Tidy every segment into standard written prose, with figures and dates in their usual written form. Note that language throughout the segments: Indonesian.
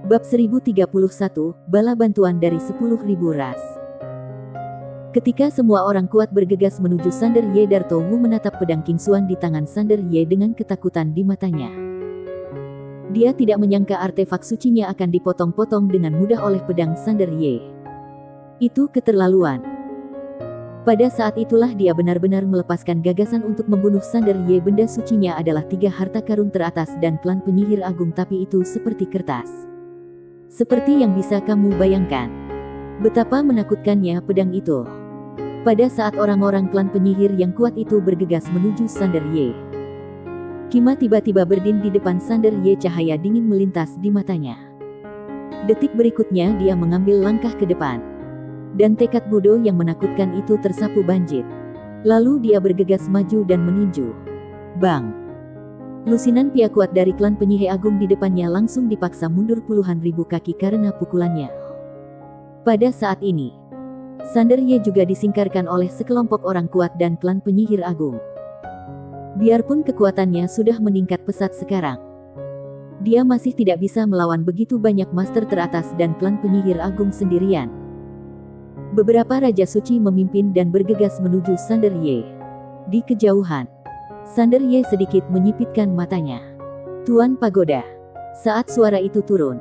Bab 1031, Bala Bantuan dari 10.000 Ras. Ketika semua orang kuat bergegas menuju Sander Ye, Darto Wu menatap pedang King Xuan di tangan Sander Ye dengan ketakutan di matanya. Dia tidak menyangka artefak sucinya akan dipotong-potong dengan mudah oleh pedang Sander Ye. Itu keterlaluan. Pada saat itulah dia benar-benar melepaskan gagasan untuk membunuh Sander Ye. Benda sucinya adalah 3 harta karun teratas dan klan penyihir agung, tapi itu seperti kertas. Seperti yang bisa kamu bayangkan. Betapa menakutkannya pedang itu. Pada saat orang-orang klan penyihir yang kuat itu bergegas menuju Sander Ye, Kima tiba-tiba berdiri di depan Sander Ye, cahaya dingin melintas di matanya. Detik berikutnya dia mengambil langkah ke depan. Dan tekad bodoh yang menakutkan itu tersapu banjir. Lalu dia bergegas maju dan meninju. Bang! Lusinan pihak kuat dari klan penyihir agung di depannya langsung dipaksa mundur puluhan ribu kaki karena pukulannya. Pada saat ini, Sander Ye juga disingkirkan oleh sekelompok orang kuat dan klan penyihir agung. Biarpun kekuatannya sudah meningkat pesat sekarang, dia masih tidak bisa melawan begitu banyak master teratas dan klan penyihir agung sendirian. Beberapa Raja Suci memimpin dan bergegas menuju Sander Ye. Di kejauhan, Sander Ye sedikit menyipitkan matanya. Tuan Pagoda. Saat suara itu turun,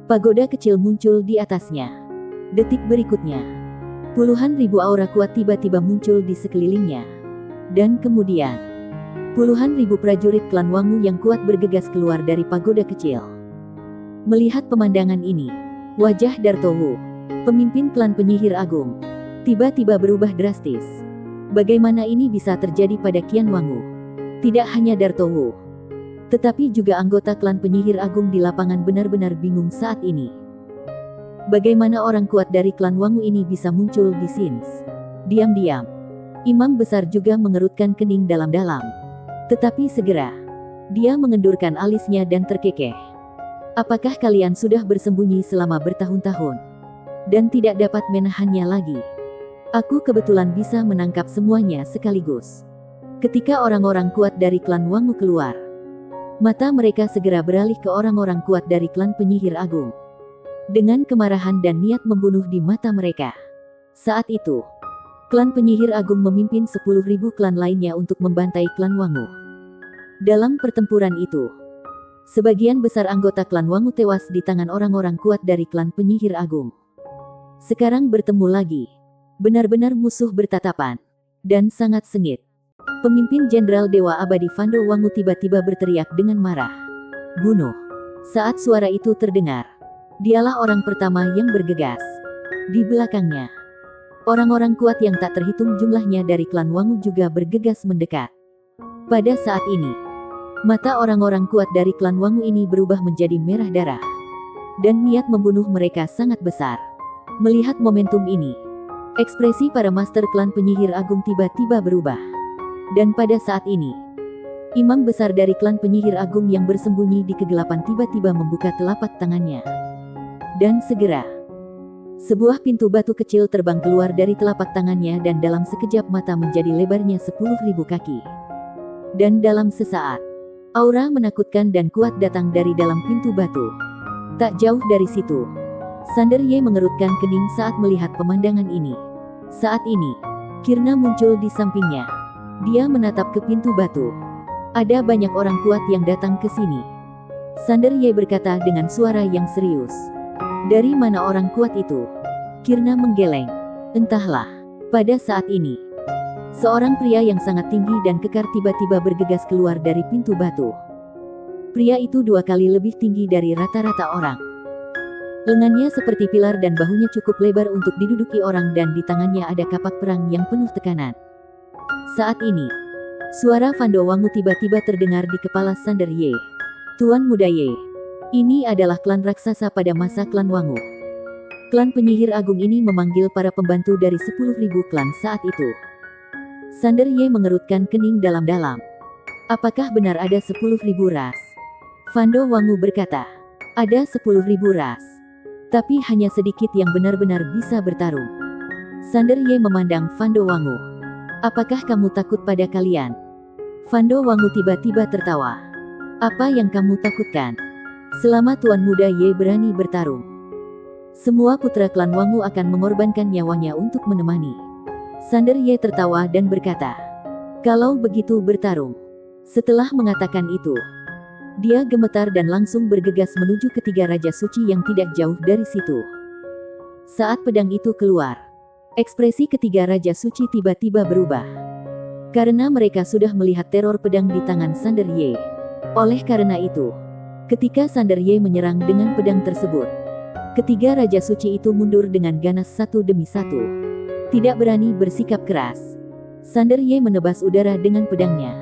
pagoda kecil muncul di atasnya. Detik berikutnya, puluhan ribu aura kuat tiba-tiba muncul di sekelilingnya. Dan kemudian, puluhan ribu prajurit klan Wangu yang kuat bergegas keluar dari pagoda kecil. Melihat pemandangan ini, wajah Darto Wu, pemimpin klan penyihir agung, tiba-tiba berubah drastis. Bagaimana ini bisa terjadi pada Qian Wangu? Tidak hanya Darto Wu, tetapi juga anggota klan penyihir agung di lapangan benar-benar bingung saat ini. Bagaimana orang kuat dari klan Wangu ini bisa muncul di sini? Diam-diam, imam besar juga mengerutkan kening dalam-dalam. Tetapi segera, dia mengendurkan alisnya dan terkekeh. Apakah kalian sudah bersembunyi selama bertahun-tahun dan tidak dapat menahannya lagi? Aku kebetulan bisa menangkap semuanya sekaligus. Ketika orang-orang kuat dari klan Wangu keluar, mata mereka segera beralih ke orang-orang kuat dari klan penyihir agung. Dengan kemarahan dan niat membunuh di mata mereka. Saat itu, klan penyihir agung memimpin 10.000 klan lainnya untuk membantai klan Wangu. Dalam pertempuran itu, sebagian besar anggota klan Wangu tewas di tangan orang-orang kuat dari klan penyihir agung. Sekarang bertemu lagi, benar-benar musuh bertatapan, dan sangat sengit. Pemimpin Jenderal Dewa Abadi Fando Wangu tiba-tiba berteriak dengan marah. Bunuh! Saat suara itu terdengar, dialah orang pertama yang bergegas. Di belakangnya, orang-orang kuat yang tak terhitung jumlahnya dari klan Wangu juga bergegas mendekat. Pada saat ini, mata orang-orang kuat dari klan Wangu ini berubah menjadi merah darah. Dan niat membunuh mereka sangat besar. Melihat momentum ini, ekspresi para master klan penyihir agung tiba-tiba berubah. Dan pada saat ini, imam besar dari klan penyihir agung yang bersembunyi di kegelapan tiba-tiba membuka telapak tangannya. Dan segera, sebuah pintu batu kecil terbang keluar dari telapak tangannya dan dalam sekejap mata menjadi lebarnya 10.000 kaki. Dan dalam sesaat, aura menakutkan dan kuat datang dari dalam pintu batu. Tak jauh dari situ, Sander Ye mengerutkan kening saat melihat pemandangan ini. Saat ini, Kirna muncul di sampingnya. Dia menatap ke pintu batu. Ada banyak orang kuat yang datang ke sini. Sander Ye berkata dengan suara yang serius. Dari mana orang kuat itu? Kirna menggeleng. Entahlah. Pada saat ini, seorang pria yang sangat tinggi dan kekar tiba-tiba bergegas keluar dari pintu batu. Pria itu 2 kali lebih tinggi dari rata-rata orang. Lengannya seperti pilar dan bahunya cukup lebar untuk diduduki orang, dan di tangannya ada kapak perang yang penuh tekanan. Saat ini, suara Fando Wangu tiba-tiba terdengar di kepala Sander Ye. Tuan Muda Ye, ini adalah klan raksasa pada masa klan Wangu. Klan penyihir agung ini memanggil para pembantu dari 10.000 klan saat itu. Sander Ye mengerutkan kening dalam-dalam. Apakah benar ada 10.000 ras? Fando Wangu berkata, ada 10.000 ras. Tapi hanya sedikit yang benar-benar bisa bertarung. Sander Ye memandang Fando Wangu. Apakah kamu takut pada kalian? Fando Wangu tiba-tiba tertawa. Apa yang kamu takutkan? Selama Tuan Muda Ye berani bertarung, semua putra klan Wangu akan mengorbankan nyawanya untuk menemani. Sander Ye tertawa dan berkata, "Kalau begitu bertarung." Setelah mengatakan itu, dia gemetar dan langsung bergegas menuju ketiga Raja Suci yang tidak jauh dari situ. Saat pedang itu keluar, ekspresi ketiga Raja Suci tiba-tiba berubah. Karena mereka sudah melihat teror pedang di tangan Sander Ye. Oleh karena itu, ketika Sander Ye menyerang dengan pedang tersebut, ketiga Raja Suci itu mundur dengan ganas satu demi satu. Tidak berani bersikap keras, Sander Ye menebas udara dengan pedangnya.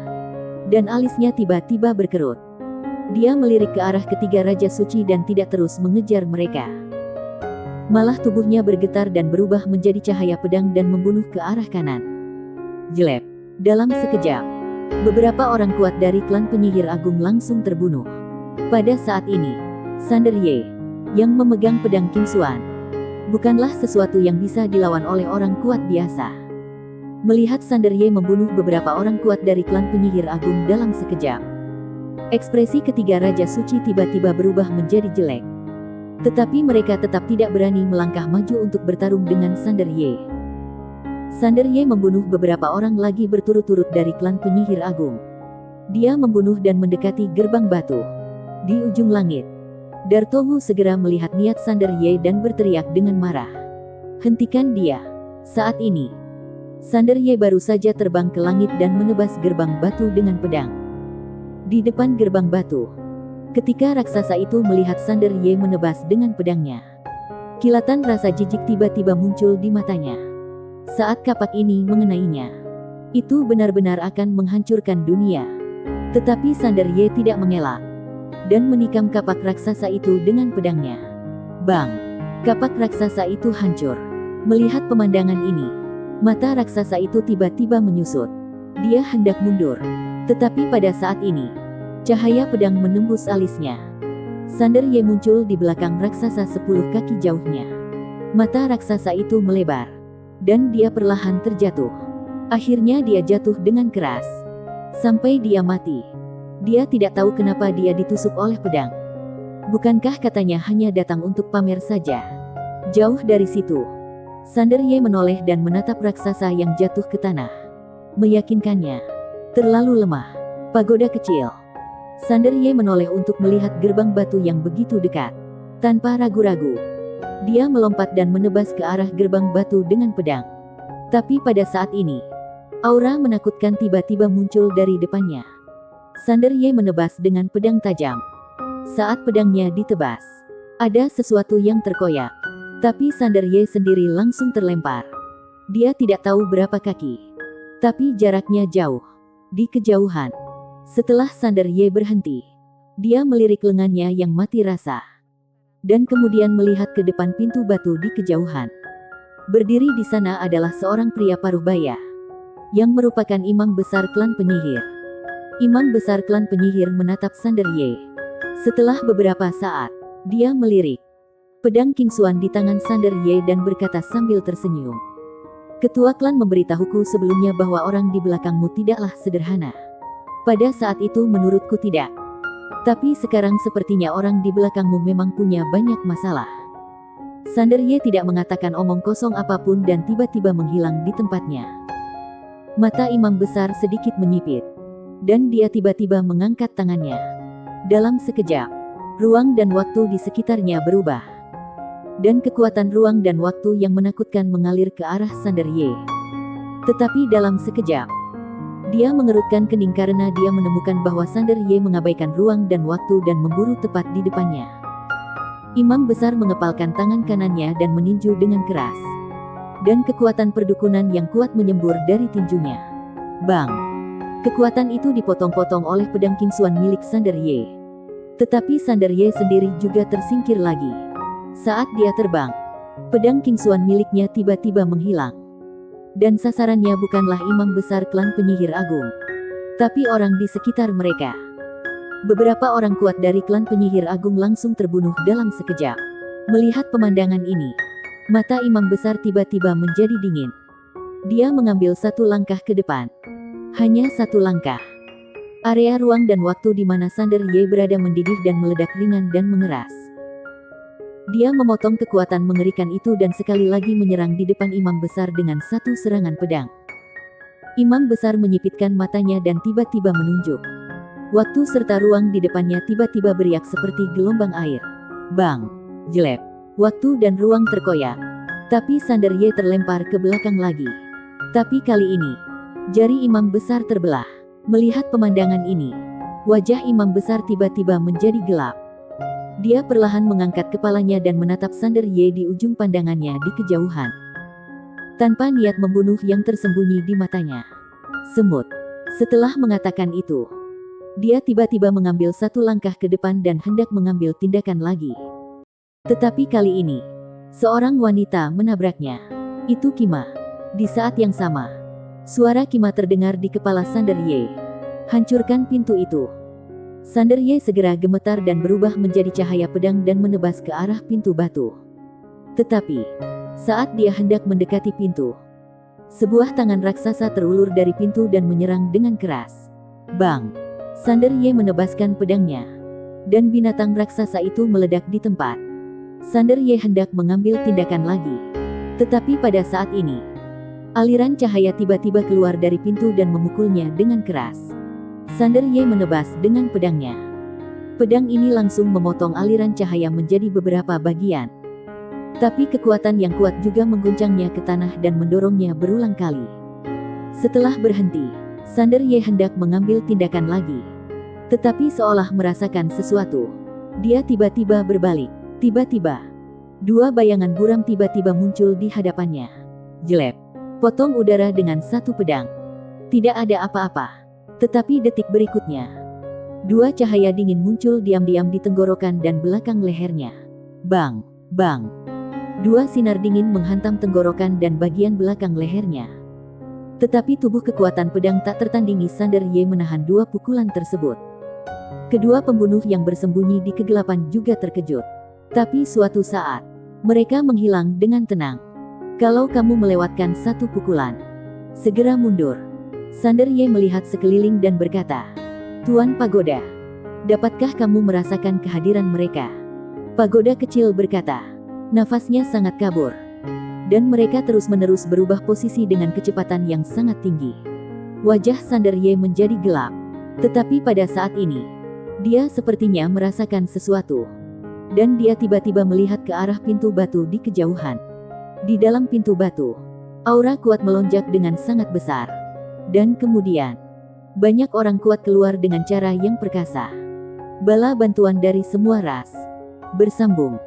Dan alisnya tiba-tiba berkerut. Dia melirik ke arah ketiga Raja Suci dan tidak terus mengejar mereka. Malah tubuhnya bergetar dan berubah menjadi cahaya pedang dan membunuh ke arah kanan. Jelek. Dalam sekejap, beberapa orang kuat dari klan penyihir agung langsung terbunuh. Pada saat ini, Sander Ye, yang memegang pedang King Xuan, bukanlah sesuatu yang bisa dilawan oleh orang kuat biasa. Melihat Sander Ye membunuh beberapa orang kuat dari klan penyihir agung dalam sekejap, ekspresi ketiga Raja Suci tiba-tiba berubah menjadi jelek. Tetapi mereka tetap tidak berani melangkah maju untuk bertarung dengan Sander Ye. Sander Ye membunuh beberapa orang lagi berturut-turut dari klan penyihir agung. Dia membunuh dan mendekati gerbang batu. Di ujung langit, Darto Wu segera melihat niat Sander Ye dan berteriak dengan marah, "Hentikan dia!" Saat ini, Sander Ye baru saja terbang ke langit dan menebas gerbang batu dengan pedang. Di depan gerbang batu, ketika raksasa itu melihat Sander Ye menebas dengan pedangnya, kilatan rasa jijik tiba-tiba muncul di matanya. Saat kapak ini mengenainya, itu benar-benar akan menghancurkan dunia. Tetapi Sander Ye tidak mengelak, dan menikam kapak raksasa itu dengan pedangnya. Bang! Kapak raksasa itu hancur. Melihat pemandangan ini, mata raksasa itu tiba-tiba menyusut. Dia hendak mundur. Tetapi pada saat ini, cahaya pedang menembus alisnya. Sander Ye muncul di belakang raksasa 10 kaki jauhnya. Mata raksasa itu melebar, dan dia perlahan terjatuh. Akhirnya dia jatuh dengan keras, sampai dia mati. Dia tidak tahu kenapa dia ditusuk oleh pedang. Bukankah katanya hanya datang untuk pamer saja? Jauh dari situ, Sander Ye menoleh dan menatap raksasa yang jatuh ke tanah. Meyakinkannya, terlalu lemah. Pagoda kecil. Sander Ye menoleh untuk melihat gerbang batu yang begitu dekat. Tanpa ragu-ragu, dia melompat dan menebas ke arah gerbang batu dengan pedang. Tapi pada saat ini, aura menakutkan tiba-tiba muncul dari depannya. Sander Ye menebas dengan pedang tajam. Saat pedangnya ditebas, ada sesuatu yang terkoyak. Tapi Sander Ye sendiri langsung terlempar. Dia tidak tahu berapa kaki, tapi jaraknya jauh. Di kejauhan, setelah Sander Ye berhenti, dia melirik lengannya yang mati rasa, dan kemudian melihat ke depan pintu batu di kejauhan. Berdiri di sana adalah seorang pria paruh baya, yang merupakan imam besar klan penyihir. Imam besar klan penyihir menatap Sander Ye. Setelah beberapa saat, dia melirik pedang King Xuan di tangan Sander Ye dan berkata sambil tersenyum, "Ketua klan memberitahuku sebelumnya bahwa orang di belakangmu tidaklah sederhana. Pada saat itu menurutku tidak. Tapi sekarang sepertinya orang di belakangmu memang punya banyak masalah." Sander Ye tidak mengatakan omong kosong apapun dan tiba-tiba menghilang di tempatnya. Mata imam besar sedikit menyipit, dan dia tiba-tiba mengangkat tangannya. Dalam sekejap, ruang dan waktu di sekitarnya berubah. Dan kekuatan ruang dan waktu yang menakutkan mengalir ke arah Sander Ye. Tetapi dalam sekejap, dia mengerutkan kening karena dia menemukan bahwa Sander Ye mengabaikan ruang dan waktu dan memburu tepat di depannya. Imam besar mengepalkan tangan kanannya dan meninju dengan keras. Dan kekuatan perdukunan yang kuat menyembur dari tinjunya. Bang! Kekuatan itu dipotong-potong oleh pedang King Xuan milik Sander Ye. Tetapi Sander Ye sendiri juga tersingkir lagi. Saat dia terbang, pedang King Xuan miliknya tiba-tiba menghilang. Dan sasarannya bukanlah imam besar klan penyihir agung, tapi orang di sekitar mereka. Beberapa orang kuat dari klan penyihir agung langsung terbunuh dalam sekejap. Melihat pemandangan ini, mata imam besar tiba-tiba menjadi dingin. Dia mengambil satu langkah ke depan. Hanya satu langkah. Area ruang dan waktu di mana Sander Ye berada mendidih dan meledak ringan dan mengeras. Dia memotong kekuatan mengerikan itu dan sekali lagi menyerang di depan imam besar dengan satu serangan pedang. Imam besar menyipitkan matanya dan tiba-tiba menunjuk. Waktu serta ruang di depannya tiba-tiba beriak seperti gelombang air. Bang! Jelek. Waktu dan ruang terkoyak. Tapi Sander Ye terlempar ke belakang lagi. Tapi kali ini, jari imam besar terbelah. Melihat pemandangan ini, wajah imam besar tiba-tiba menjadi gelap. Dia perlahan mengangkat kepalanya dan menatap Sander Ye di ujung pandangannya di kejauhan. Tanpa niat membunuh yang tersembunyi di matanya. Semut. Setelah mengatakan itu, dia tiba-tiba mengambil satu langkah ke depan dan hendak mengambil tindakan lagi. Tetapi kali ini, seorang wanita menabraknya. Itu Kima. Di saat yang sama, suara Kima terdengar di kepala Sander Ye. Hancurkan pintu itu. Sander Ye segera gemetar dan berubah menjadi cahaya pedang dan menebas ke arah pintu batu. Tetapi, saat dia hendak mendekati pintu, sebuah tangan raksasa terulur dari pintu dan menyerang dengan keras. Bang! Sander Ye menebaskan pedangnya, dan binatang raksasa itu meledak di tempat. Sander Ye hendak mengambil tindakan lagi. Tetapi pada saat ini, aliran cahaya tiba-tiba keluar dari pintu dan memukulnya dengan keras. Sander Ye menebas dengan pedangnya. Pedang ini langsung memotong aliran cahaya menjadi beberapa bagian. Tapi kekuatan yang kuat juga mengguncangnya ke tanah dan mendorongnya berulang kali. Setelah berhenti, Sander Ye hendak mengambil tindakan lagi. Tetapi seolah merasakan sesuatu, dia tiba-tiba berbalik. Tiba-tiba, dua bayangan buram tiba-tiba muncul di hadapannya. Jelek. Potong udara dengan satu pedang. Tidak ada apa-apa. Tetapi detik berikutnya, dua cahaya dingin muncul diam-diam di tenggorokan dan belakang lehernya. Bang! Bang! Dua sinar dingin menghantam tenggorokan dan bagian belakang lehernya. Tetapi tubuh kekuatan pedang tak tertandingi Sander Ye menahan dua pukulan tersebut. Kedua pembunuh yang bersembunyi di kegelapan juga terkejut. Tapi suatu saat, mereka menghilang dengan tenang. Kalau kamu melewatkan satu pukulan, segera mundur. Sander Ye melihat sekeliling dan berkata, Tuan Pagoda, dapatkah kamu merasakan kehadiran mereka? Pagoda kecil berkata, nafasnya sangat kabur. Dan mereka terus-menerus berubah posisi dengan kecepatan yang sangat tinggi. Wajah Sander Ye menjadi gelap. Tetapi pada saat ini, dia sepertinya merasakan sesuatu. Dan dia tiba-tiba melihat ke arah pintu batu di kejauhan. Di dalam pintu batu, aura kuat melonjak dengan sangat besar. Dan kemudian, banyak orang kuat keluar dengan cara yang perkasa. Bala bantuan dari semua ras. Bersambung.